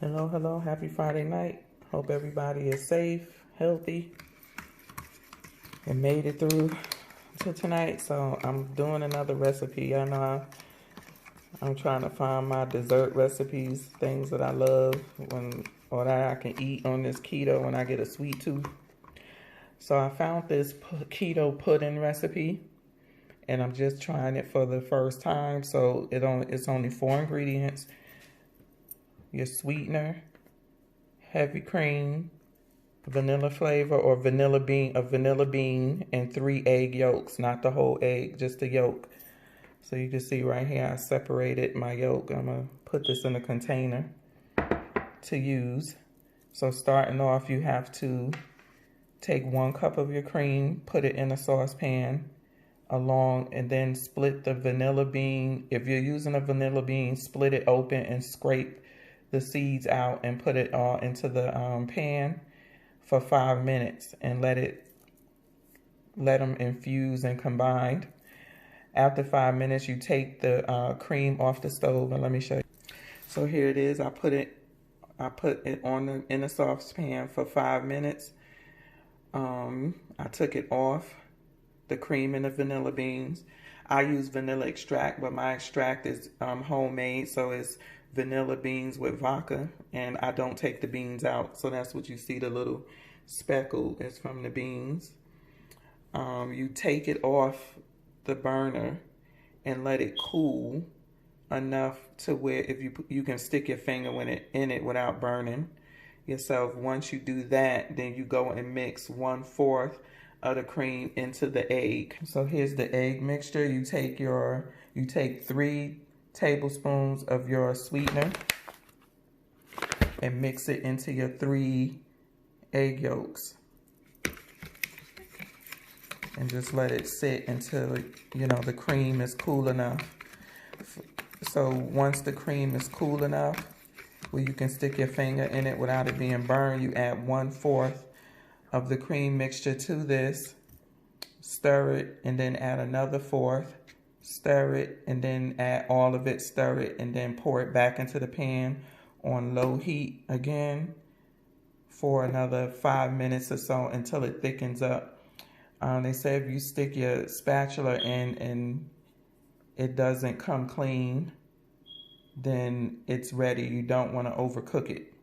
Hello, hello, happy Friday night. Hope everybody is safe, healthy, and made it through to tonight. So I'm doing another recipe. I know I'm trying to find my dessert recipes, things that I love or that I can eat on this keto when I get a sweet tooth. So I found this keto pudding recipe, and I'm just trying it for the first time. So it's only 4 ingredients: your sweetener, heavy cream, vanilla flavor or a vanilla bean, and 3 egg yolks, not the whole egg, just the yolk. So you can see right here, I separated my yolk. I'm gonna put this in a container to use. So starting off, you have to take 1 cup of your cream, put it in a saucepan and then split the vanilla bean. If you're using a vanilla bean, split it open and scrape the seeds out and put it all into the pan for 5 minutes and let them infuse and combine. After 5 minutes, you take the cream off the stove, and let me show you. So here it is. I put it in the saucepan for 5 minutes. I took it off, the cream and the vanilla beans. I use vanilla extract, but my extract is homemade, so it's vanilla beans with vodka, and I don't take the beans out. So that's what you see, the little speckle is from the beans. You take it off the burner and let it cool enough to where if you can stick your finger in it without burning yourself. Once you do that, then you go and mix 1/4 of the cream into the egg. So here's the egg mixture. You take 3 tablespoons of your sweetener and mix it into your 3 egg yolks. And just let it sit until, the cream is cool enough. So once the cream is cool enough, where you can stick your finger in it without it being burned, you add 1/4 of the cream mixture to this. Stir it, and then add another 1/4. Stir it, and then add all of it, stir it, and then pour it back into the pan on low heat again for another 5 minutes or so until it thickens up. They say if you stick your spatula in and it doesn't come clean, then it's ready. You don't want to overcook it.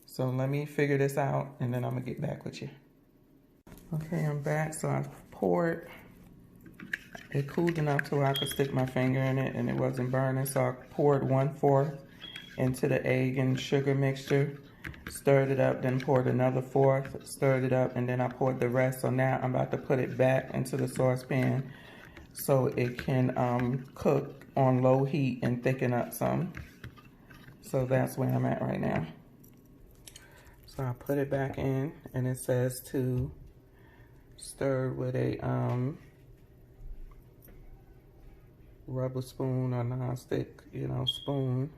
So let me figure this out, and then I'm going to get back with you. Okay, I'm back. So I poured. It cooled enough to where I could stick my finger in it and it wasn't burning. So I poured 1/4 into the egg and sugar mixture, stirred it up, then poured another 1/4, stirred it up, and then I poured the rest. So now I'm about to put it back into the saucepan so it can cook on low heat and thicken up some. So that's where I'm at right now. So I put it back in, and it says to stir with a rubber spoon or non-stick, spoon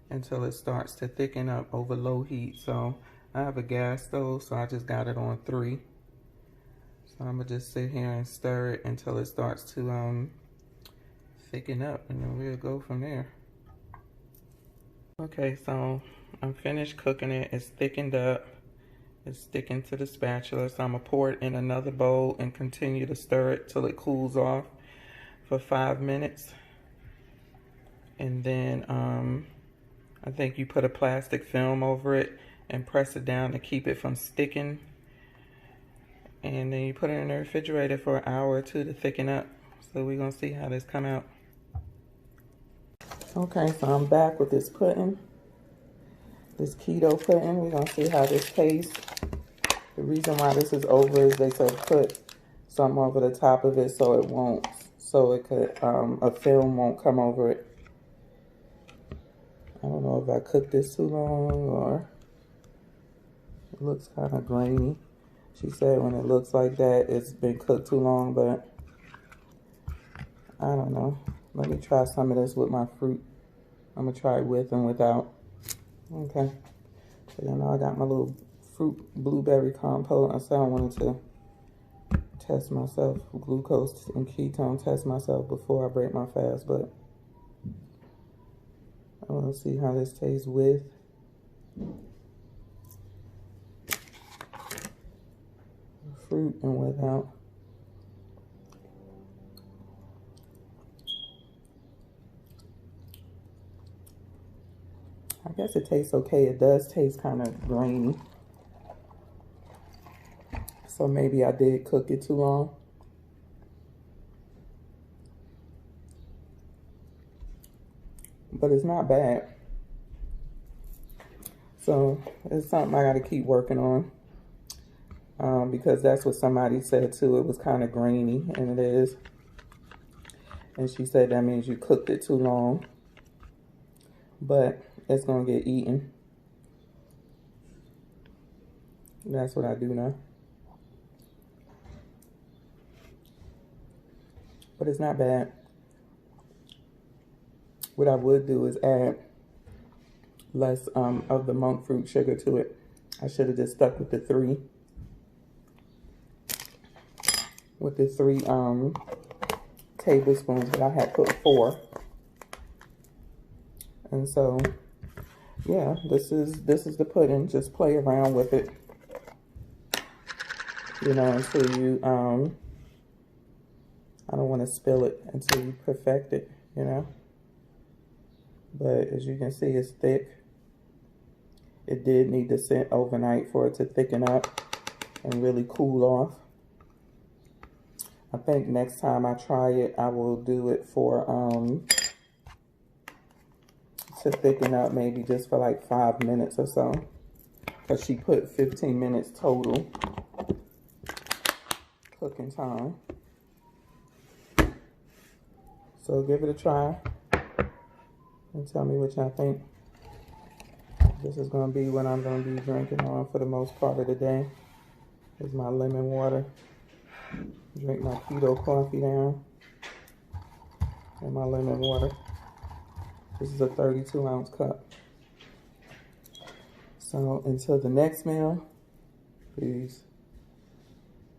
until it starts to thicken up over low heat. So I have a gas stove, so I just got it on 3. So I'm gonna just sit here and stir it until it starts to thicken up, and then we'll go from there. Okay, so I'm finished cooking it. It's thickened up. It's sticking to the spatula. So I'm gonna pour it in another bowl and continue to stir it till it cools off for 5 minutes. And then I think you put a plastic film over it and press it down to keep it from sticking. And then you put it in the refrigerator for an hour or 2 to thicken up. So we're gonna see how this come out. Okay, so I'm back with this pudding, this keto pudding. We're gonna see how this tastes. The reason why this is over is they said put something over the top of it so a film won't come over it. I don't know if I cooked this too long or it looks kind of grainy. She said when it looks like that, it's been cooked too long, but I don't know. Let me try some of this with my fruit. I'm gonna try it with and without. Okay. So I got my little fruit blueberry compote. I said I wanted to test myself, glucose and ketone test myself before I break my fast, but I want to see how this tastes with fruit and without. I guess it tastes okay. It does taste kind of grainy. So maybe I did cook it too long. But it's not bad. So it's something I got to keep working on. Because that's what somebody said too. It was kind of grainy, and it is. And she said that means you cooked it too long. But it's going to get eaten. That's what I do now. But it's not bad. What I would do is add less of the monk fruit sugar to it. I should have just stuck with the 3. With the 3 tablespoons, but I had put 4. And so, yeah, this is the pudding. Just play around with it, you know, until you I don't want to spill it until you perfect it, you know. But as you can see, it's thick. It did need to sit overnight for it to thicken up and really cool off. I think next time I try it, I will do it for to thicken up, maybe just for like 5 minutes or so, because she put 15 minutes total cooking time. So give it a try and tell me what y'all think. This is going to be what I'm going to be drinking on for the most part of the day. Is my lemon water. Drink my keto coffee down and my lemon water. This is a 32-ounce cup. So until the next meal, peace.